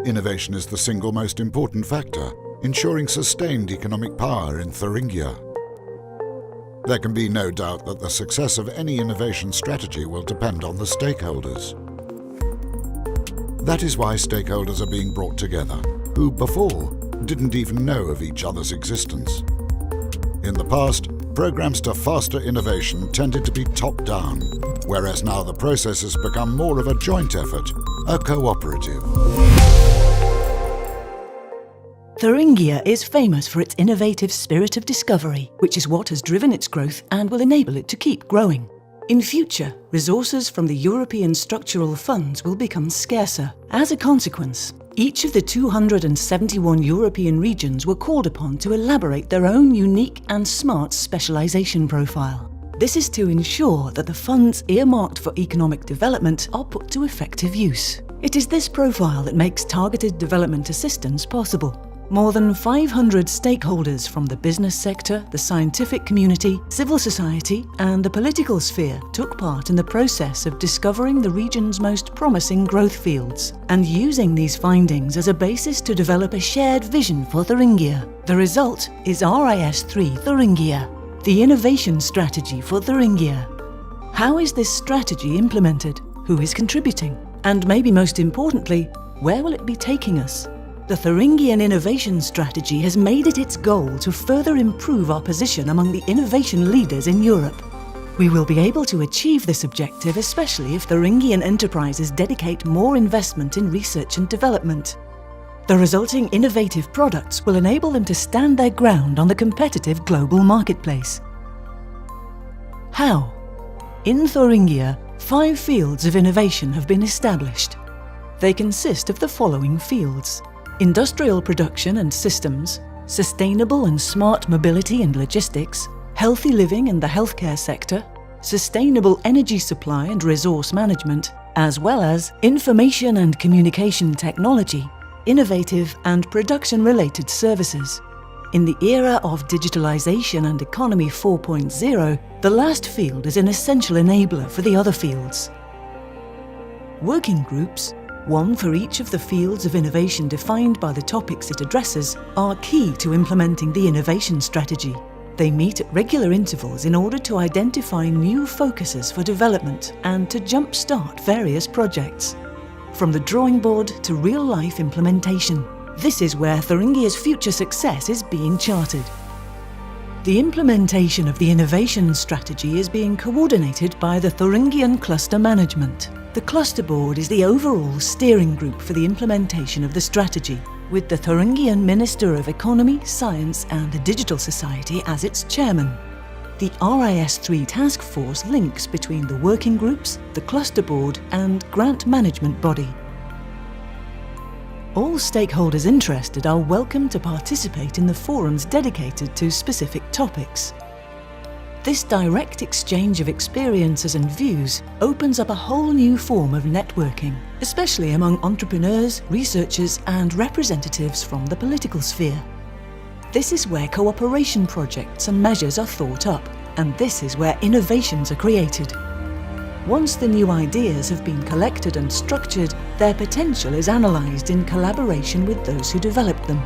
Innovation is the single most important factor, ensuring sustained economic power in Thuringia. There can be no doubt that the success of any innovation strategy will depend on the stakeholders. That is why stakeholders are being brought together, who before didn't even know of each other's existence. In the past, programs to foster innovation tended to be top-down, whereas now the process has become more of a joint effort, a cooperative. Thuringia is famous for its innovative spirit of discovery, which is what has driven its growth and will enable it to keep growing. In future, resources from the European structural funds will become scarcer. As a consequence, each of the 271 European regions were called upon to elaborate their own unique and smart specialisation profile. This is to ensure that the funds earmarked for economic development are put to effective use. It is this profile that makes targeted development assistance possible. More than 500 stakeholders from the business sector, the scientific community, civil society and the political sphere took part in the process of discovering the region's most promising growth fields and using these findings as a basis to develop a shared vision for Thuringia. The result is RIS3 Thuringia, the innovation strategy for Thuringia. How is this strategy implemented? Who is contributing? And maybe most importantly, where will it be taking us? The Thuringian innovation strategy has made it its goal to further improve our position among the innovation leaders in Europe. We will be able to achieve this objective especially if Thuringian enterprises dedicate more investment in research and development. The resulting innovative products will enable them to stand their ground on the competitive global marketplace. How? In Thuringia, 5 fields of innovation have been established. They consist of the following fields: industrial production and systems, sustainable and smart mobility and logistics, healthy living and the healthcare sector, sustainable energy supply and resource management, as well as information and communication technology, innovative and production-related services. In the era of digitalization and economy 4.0, the last field is an essential enabler for the other fields. Working groups, one for each of the fields of innovation defined by the topics it addresses, are key to implementing the innovation strategy. They meet at regular intervals in order to identify new focuses for development and to jump-start various projects. From the drawing board to real-life implementation, this is where Thuringia's future success is being charted. The implementation of the innovation strategy is being coordinated by the Thuringian Cluster Management. The Cluster Board is the overall steering group for the implementation of the strategy, with the Thuringian Minister of Economy, Science and the Digital Society as its chairman. The RIS3 task force links between the working groups, the Cluster Board and grant management body. All stakeholders interested are welcome to participate in the forums dedicated to specific topics. This direct exchange of experiences and views opens up a whole new form of networking, especially among entrepreneurs, researchers and representatives from the political sphere. This is where cooperation projects and measures are thought up, and this is where innovations are created. Once the new ideas have been collected and structured, their potential is analysed in collaboration with those who developed them.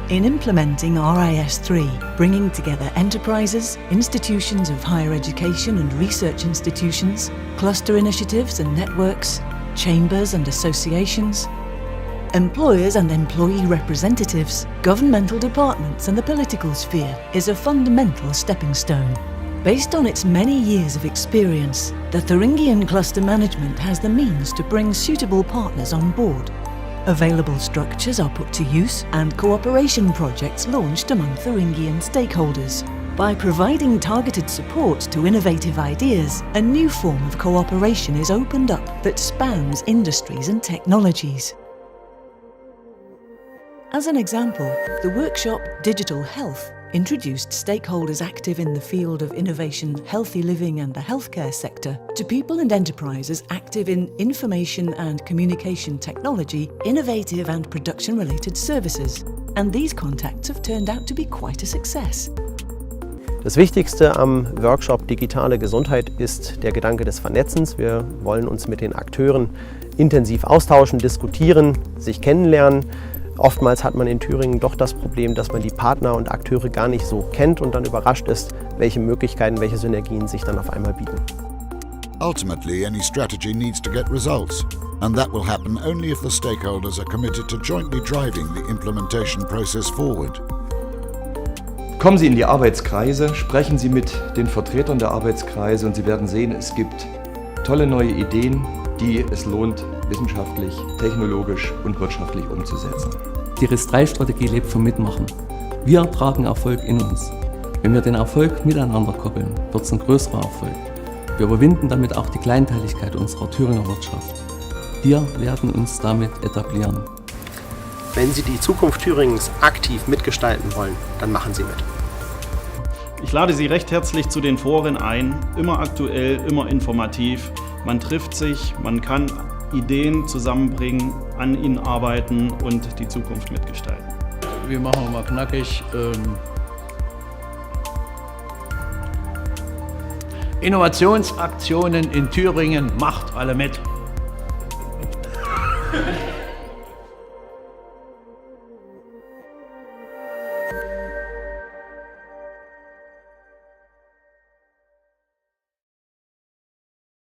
In implementing RIS3, bringing together enterprises, institutions of higher education and research institutions, cluster initiatives and networks, chambers and associations, employers and employee representatives, governmental departments and the political sphere is a fundamental stepping stone. Based on its many years of experience, the Thuringian Cluster Management has the means to bring suitable partners on board. Available structures are put to use and cooperation projects launched among Thuringian stakeholders. By providing targeted support to innovative ideas, a new form of cooperation is opened up that spans industries and technologies. As an example, the workshop Digital Health introduced stakeholders active in the field of innovation, healthy living and the healthcare sector to people and enterprises active in information and communication technology, innovative and production-related services. And these contacts have turned out to be quite a success. Das Wichtigste am Workshop Digitale Gesundheit ist der Gedanke des Vernetzens. Wir wollen uns mit den Akteuren intensiv austauschen, diskutieren, sich kennenlernen. Oftmals hat man in Thüringen doch das Problem, dass man die Partner und Akteure gar nicht so kennt und dann überrascht ist, welche Möglichkeiten, welche Synergien sich dann auf einmal bieten. Ultimately, any strategy needs to get results, and that will happen only if the stakeholders are committed to jointly driving the implementation process forward. Kommen Sie in die Arbeitskreise, sprechen Sie mit den Vertretern der Arbeitskreise und Sie werden sehen, es gibt tolle neue Ideen, die es lohnt, wissenschaftlich, technologisch und wirtschaftlich umzusetzen. Die RIS-3-Strategie lebt vom Mitmachen. Wir tragen Erfolg in uns. Wenn wir den Erfolg miteinander koppeln, wird es ein größerer Erfolg. Wir überwinden damit auch die Kleinteiligkeit unserer Thüringer Wirtschaft. Wir werden uns damit etablieren. Wenn Sie die Zukunft Thüringens aktiv mitgestalten wollen, dann machen Sie mit. Ich lade Sie recht herzlich zu den Foren ein, immer aktuell, immer informativ. Man trifft sich, man kann Ideen zusammenbringen, an ihnen arbeiten und die Zukunft mitgestalten. Wir machen mal knackig. Innovationsaktionen in Thüringen, macht alle mit!